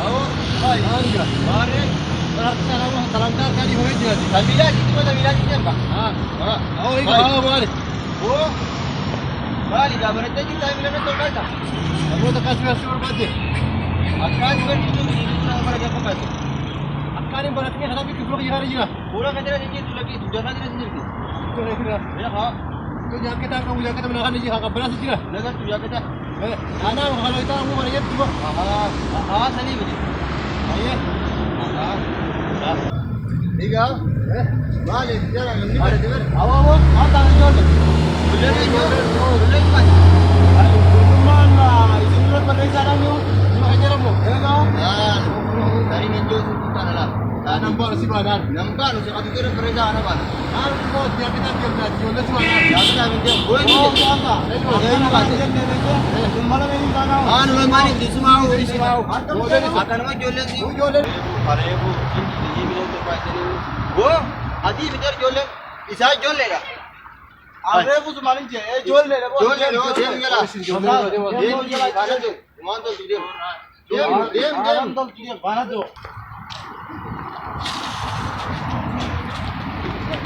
आओ भाई Angga. मारे Sana mo kalantar kali ho dia. तमिला किती मला तमिला किती का Ha. हां Oh, ikaw mali. हो गाली का बरं त्याची तमिला न तो काय का Ako ta kasih asur bade. आकाश वर तुम्ही तुला मला काय पाहिजे Akani barat ni hadapi kibro ki hari jira. पूरा कचरा देखिए तुला की तुझ्या नजरेत दिसते Ito na kira. हे हा Ito niya kita kamu jaga teman kan ji ha beras jira. नगर तुझ्या कचा Eh, ana kalau ita mo mari yet tiba. हा हा सनी बजे Aye. हा Ikaw. Eh, mali jara ngi. अरे देवर Awo awo, ata jol. तुझे नाही जो तुझे काय Ayo, kuman lah. Isinulot pa rin sana mo. Yung kanyara mo. Eh, ka? यार तरी मी जो तुझ्याला Nampak si Badan. नंबर उसे अभी तेरे प्रेजा आना बाना Ano po, dia kita diam na. Jol si Badan. याद ना मी ते कोई Oh, नहीं baka. Ini baca. Kumala na yung sana. हाँ नुमान मानी दिसमाओ akan mah jualan sih Jualan. अरे वो ये भी तो पैसे नहीं वो आदि भीतर जुalan इसा जुal लेगा Are po sumalin siya. Eh, jol na. जुal ले लो जेम गेला Jol जेम की बात तो मान तो जुड़े GeM Alam daw siya. Bana do.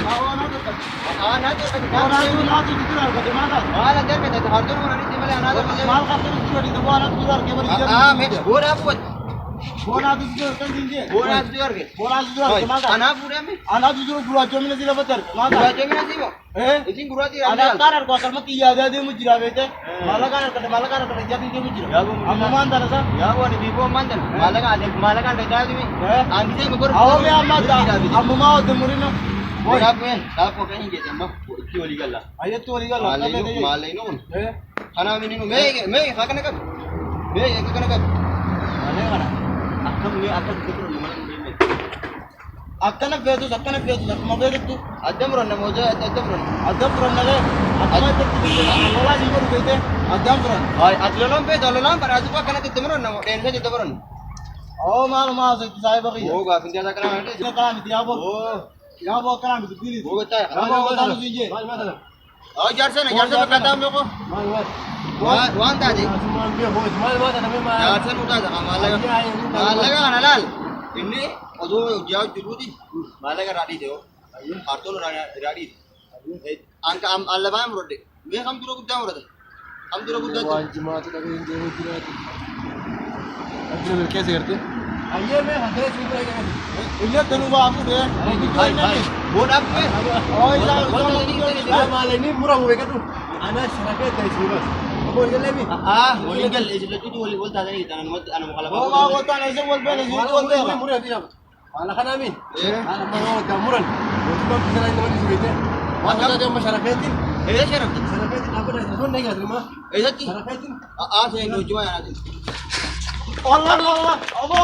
हाँ ना तो Bana do na to dito na. Kadimada. हाँ लग गया तो हर दिन मनाने से पहले आना तो Mal ka to dito dito. Bana to dar ke bari. हाँ मैं बोल आपको Bana to dito kan dinje. बोल आप जुआर के Bana to dar ke mada. आना पूरे में Ana to dito gura jomina dila batar. गुरा Mada. जेम ना सी वो Eh? इसी गुरा दी Ana karar ko asal mati ya ada mu jira bete. Malakarar ka jadi dia mu jira. Amma manda na sa. या वो नहीं वो मंदन मालका ले जा तुम्हें आंधी से मगर Awo me amma da. Amma ma de murino. बोल आप में आप को कहीं के जम्मा क्यों वाली गल्ला Ayat to liga la. माल नहीं नो Eh? खाना भी नहीं नो मैं खाना कब मैं एक खाना कब Ano ka na? अक्कम में अक्कम कितना निमन में Akkana fetu, akkana fetu, akkuma fetu. अदम रन मोजा अदम run Adam furan na rin. Akkuma fetu. Wala si Guru Bete. Adam furan. हाय अदलों पे दलों पर आज को खाना कितना रन टेंशन कितना run Oh, malo sa tayo ba kayo? होगा फिर क्या करना है Sino kami tiyabo? ओ Tiyabo kami dipili. वो बता Ano ba talo sinje? और यार से बताता मेरे को वहां था जी यार से उठा था माल लगा ना लाल इन्हें और जो जाओ जरूरी माल लगा राडी दे हाथों राडी अंक अल्लाह बाम रोड मैं हम दूर कुछ जाऊं हम दूर कुछ कैसे करते? आइए मैं 100 रुपए का इल्ले तनुवा आपको दे भाई भाई बोल आप पे Oh, ila माल नहीं पूरा होएगा तू आना शराबे दे बस बोल के ले भी हां वॉलीबॉल इसलिए तू वॉलीबॉल था नहीं था मत انا مخالفه Oh, mga kota na isang wall pen, isang wall pen. Mura din ako. Wala ka namin. Ano mga gamuran. Hindi ba bisa na naman isipin? Wala ka din masyaraketin. ايه شرف Masyaraketin ako na. Doon na yung mo. ايه دي Masyaraketin. से नौजवान आते Allah, Allah. Abo.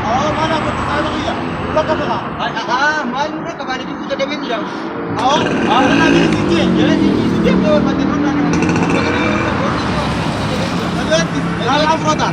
Oh, mana ko tayo kuya. Wala ka ba? माल मुरे कबाड़ी की कुछ देवे नहीं जाओ Oh, ano na din sige. ये जी तो मत ना Ano yan? Ano ang frota?